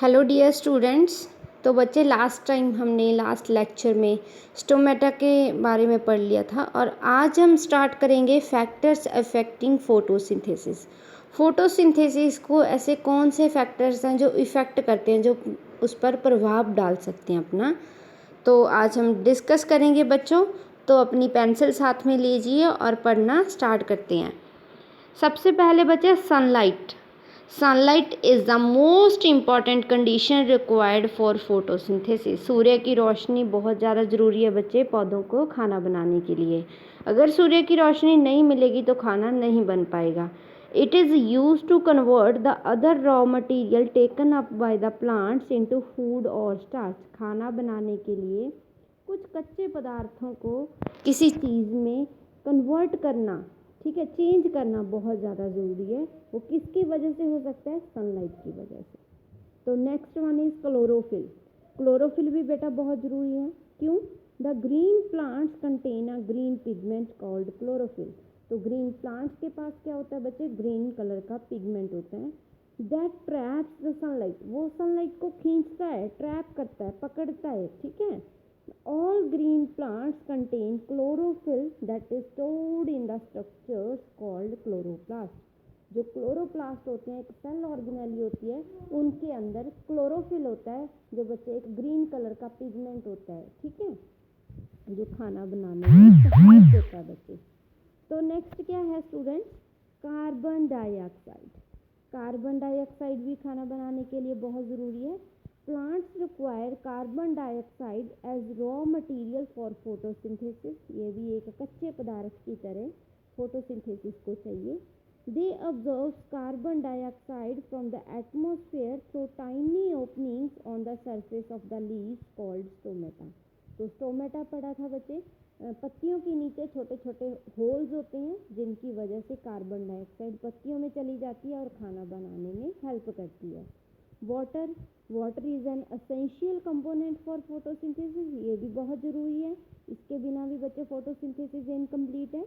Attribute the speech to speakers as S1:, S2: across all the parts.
S1: Hello dear students. तो बच्चे last lecture में स्टोमेटा के बारे में पढ़ लिया था और आज हम स्टार्ट करेंगे फैक्टर्स अफेक्टिंग फोटोसिंथेसिस। फोटोसिंथेसिस को ऐसे कौन से फैक्टर्स हैं जो इफ़ेक्ट करते हैं, जो उस पर प्रभाव डाल सकते हैं अपना। तो आज हम डिस्कस करेंगे बच्चों। तो अपनी पेंसिल साथ में लीजिए और पढ़ना स्टार्ट करते हैं। सबसे पहले बच्चे sunlight. Sunlight is the most important condition required for photosynthesis. सूर्य की रोशनी बहुत ज़्यादा ज़रूरी है बच्चे पौधों को खाना बनाने के लिए। अगर सूर्य की रोशनी नहीं मिलेगी तो खाना नहीं बन पाएगा। It is use to convert the other raw material taken up by the plants into food और स्टार्च। खाना बनाने के लिए कुछ कच्चे पदार्थों को किसी चीज़ में कन्वर्ट करना, ठीक है, चेंज करना बहुत ज़्यादा ज़रूरी है। वो किसकी वजह से हो सकता है? सनलाइट की वजह से। तो next one is chlorophyll. Chlorophyll भी बेटा बहुत ज़रूरी है। क्यों? The green plants contain a green pigment called chlorophyll. तो ग्रीन प्लांट्स के पास क्या होता है बच्चे? ग्रीन कलर का पिगमेंट होता है। That traps the sunlight. वो सनलाइट को खींचता है, ट्रैप करता है, पकड़ता है, ठीक है। All green plants contain chlorophyll that is stored in the structures called chloroplast. जो क्लोरोप्लास्ट होते हैं, एक सेल ऑर्गेनेली होती है, उनके अंदर क्लोरोफिल होता है जो बच्चे एक ग्रीन कलर का पिगमेंट होता है, ठीक है, जो खाना बनाने में सहायक होता है बच्चे। तो नेक्स्ट क्या है students? Carbon dioxide. Carbon dioxide भी खाना बनाने के लिए बहुत ज़रूरी है। Plants require carbon dioxide as raw material for photosynthesis. ये भी एक कच्चे पदार्थ की तरह फोटोसिंथेसिस को चाहिए। They observe carbon dioxide from the atmosphere through tiny openings on the surface of the leaves called stomata. तो स्टोमेटा पढ़ा था बच्चे, पत्तियों के नीचे छोटे छोटे होल्स होते हैं जिनकी वजह से कार्बन डाइऑक्साइड पत्तियों में चली जाती है और खाना बनाने में हेल्प करती है। Water. Water is an essential component for photosynthesis. ये भी बहुत ज़रूरी है, इसके बिना भी बच्चे फोटोसिंथेसिस इनकम्प्लीट है।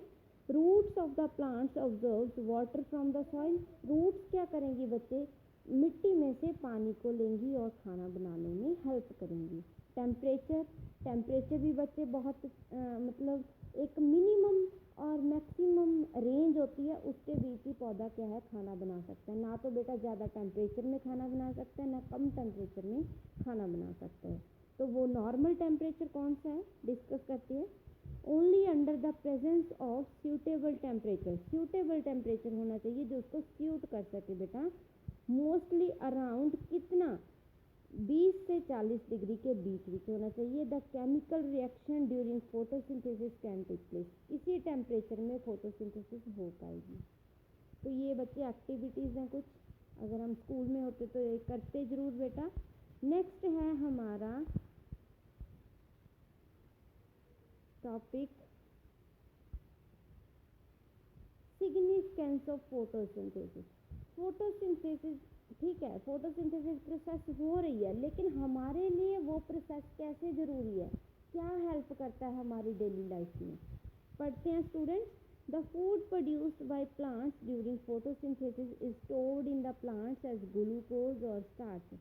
S1: Roots of the plants observes water from the soil. Roots क्या करेंगी बच्चे? मिट्टी में से पानी को लेंगी और खाना बनाने में हेल्प करेंगी। टेम्परेचर। टेम्परेचर भी बच्चे बहुत मतलब एक मिनिमम और मैक्सिमम रेंज होती है, उसके बीच ही पौधा क्या है खाना बना सकता है। ना तो बेटा ज़्यादा टेम्परेचर में खाना बना सकता है, ना कम टेम्परेचर में खाना बना सकता है। तो वो नॉर्मल टेम्परेचर कौन सा है डिस्कस करते हैं। Only under the presence of suitable temperature. Suitable temperature होना चाहिए जो उसको सूट कर सके बेटा। मोस्टली अराउंड कितना? 20 से 40 डिग्री के बीच होना चाहिए। The chemical reaction during photosynthesis can take place. इसी टेम्परेचर में फोटोसिंथेसिस हो पाएगी। तो ये बच्चे एक्टिविटीज़ हैं कुछ, अगर हम स्कूल में होते तो ये करते ज़रूर बेटा। नेक्स्ट है हमारा topic significance of photosynthesis. Photosynthesis, ठीक है, फोटोसिंथेसिस प्रोसेस हो रही है, लेकिन हमारे लिए वो प्रोसेस कैसे ज़रूरी है, क्या हेल्प करता है हमारी डेली लाइफ में। पढ़ते हैं students. The food produced by plants during photosynthesis is stored in the plants as glucose और स्टार्च।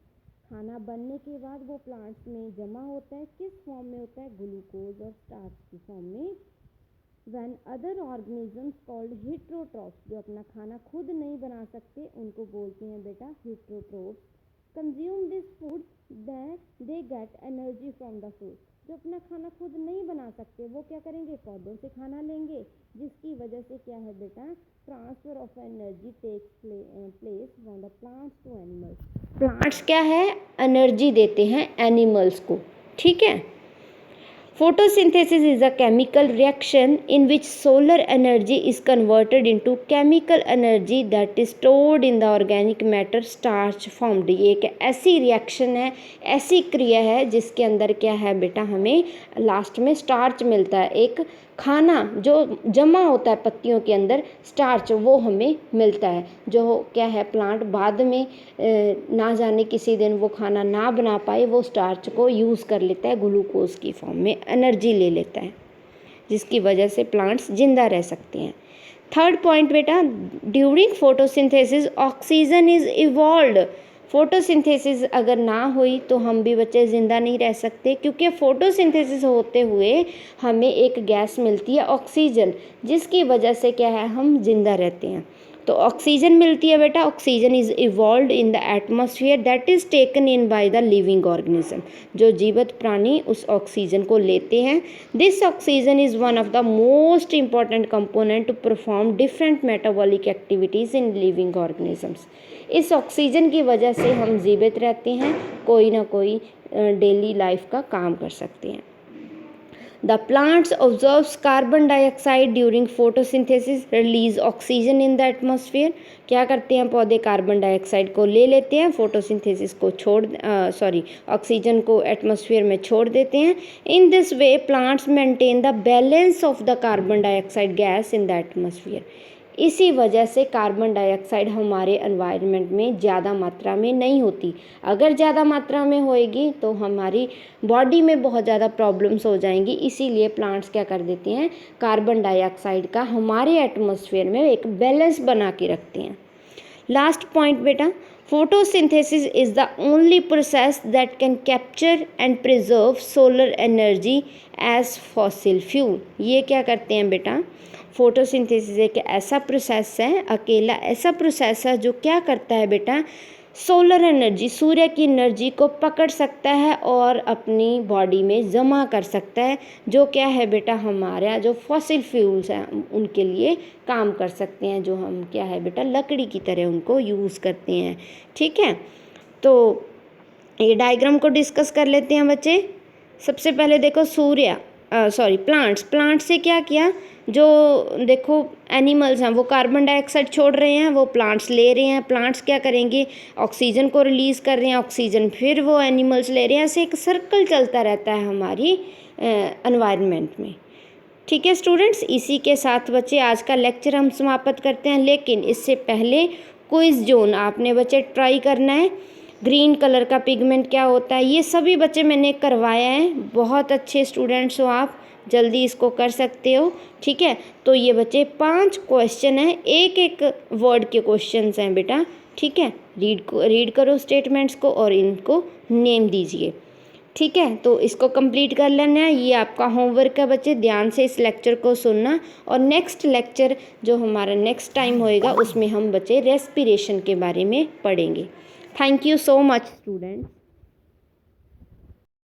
S1: खाना बनने के बाद वो प्लांट्स में जमा होता है, किस फॉर्म में होता है? ग्लूकोज और स्टार्च की फॉर्म में। When other organisms called heterotrophs, जो अपना खाना खुद नहीं बना सकते उनको बोलते हैं बेटा heterotrophs, consume this food, then they get energy from the food. जो अपना खाना खुद नहीं बना सकते वो क्या करेंगे? पौधों से खाना लेंगे, जिसकी वजह से क्या है बेटा? Transfer of energy takes place from the plants to animals. Plants क्या है? एनर्जी देते हैं एनिमल्स को, ठीक है। Photosynthesis is a chemical reaction in which solar energy is converted into chemical energy that is stored in the organic matter starch formed। ये एक ऐसी रिएक्शन है, ऐसी क्रिया है जिसके अंदर क्या है बेटा? हमें लास्ट में स्टार्च मिलता है, एक खाना जो जमा होता है पत्तियों के अंदर, स्टार्च, वो हमें मिलता है, जो क्या है प्लांट बाद में ना जाने किसी दिन वो खाना ना बना पाए, वो स्टार्च को यूज़ कर लेता है, ग्लूकोज की फॉर्म में एनर्जी ले लेता है, जिसकी वजह से प्लांट्स जिंदा रह सकते हैं। थर्ड पॉइंट बेटा, during photosynthesis oxygen is evolved photosynthesis अगर ना हुई तो हम भी बच्चे ज़िंदा नहीं रह सकते, क्योंकि फोटोसिंथेसिस होते हुए हमें एक गैस मिलती है ऑक्सीजन, जिसकी वजह से क्या है हम ज़िंदा रहते हैं। तो ऑक्सीजन मिलती है बेटा, oxygen is evolved in the atmosphere that is taken in by the living organism. जो जीवित प्राणी उस ऑक्सीजन को लेते हैं। This oxygen is one of the most important component to perform different metabolic activities in living organisms. इस oxygen की वजह से हम जीवित रहते हैं, कोई ना कोई डेली लाइफ का काम कर सकते हैं। The plants absorbs carbon dioxide during photosynthesis, release oxygen in the atmosphere। क्या करते हैं पौधे, कार्बन डाइऑक्साइड को ले लेते हैं, फोटोसिंथेसिस को ऑक्सीजन को एटमॉस्फेयर में छोड़ देते हैं। In this way plants maintain the balance of the carbon dioxide gas in the atmosphere. इसी वजह से कार्बन डाइऑक्साइड हमारे एनवायरनमेंट में ज़्यादा मात्रा में नहीं होती। अगर ज़्यादा मात्रा में होएगी तो हमारी बॉडी में बहुत ज़्यादा प्रॉब्लम्स हो जाएंगी। इसीलिए प्लांट्स क्या कर देते हैं, कार्बन डाइऑक्साइड का हमारे एटमॉस्फेयर में एक बैलेंस बना के रखते हैं। लास्ट पॉइंट बेटा, photosynthesis is the only process that can capture and preserve solar energy as fossil fuel. ये क्या करते हैं बेटा, फोटोसिंथेसिस एक ऐसा प्रोसेस है, अकेला ऐसा प्रोसेस है जो क्या करता है बेटा, सोलर एनर्जी, सूर्य की एनर्जी को पकड़ सकता है और अपनी बॉडी में जमा कर सकता है, जो क्या है बेटा हमारा जो फॉसिल फ्यूल्स हैं उनके लिए काम कर सकते हैं, जो हम क्या है बेटा लकड़ी की तरह उनको यूज़ करते हैं। ठीक है, तो ये डायग्राम को डिस्कस कर लेते हैं बच्चे। सबसे पहले देखो प्लांट्स से क्या किया, जो देखो एनिमल्स हैं वो कार्बन डाइऑक्साइड छोड़ रहे हैं, वो प्लांट्स ले रहे हैं। प्लांट्स क्या करेंगे, ऑक्सीजन को रिलीज़ कर रहे हैं, ऑक्सीजन फिर वो एनिमल्स ले रहे हैं। ऐसे एक सर्कल चलता रहता है हमारी एनवायरनमेंट में। ठीक है स्टूडेंट्स, इसी के साथ बच्चे आज का लेक्चर हम समाप्त करते हैं, लेकिन इससे पहले क्विज जोन आपने बच्चे ट्राई करना है। ग्रीन कलर का पिगमेंट क्या होता है, ये सभी बच्चे मैंने करवाया है। बहुत अच्छे स्टूडेंट्स हो आप, जल्दी इसको कर सकते हो। ठीक है, तो ये बच्चे 5 क्वेश्चन हैं, एक एक वर्ड के क्वेश्चंस हैं बेटा। ठीक है, रीड करो स्टेटमेंट्स को और इनको नेम दीजिए। ठीक है, तो इसको कंप्लीट कर लेना है, ये आपका होमवर्क है बच्चे। ध्यान से इस लेक्चर को सुनना, और नेक्स्ट लेक्चर जो हमारा नेक्स्ट टाइम होएगा उसमें हम बच्चे रेस्पिरेशन के बारे में पढ़ेंगे। Thank you so much students.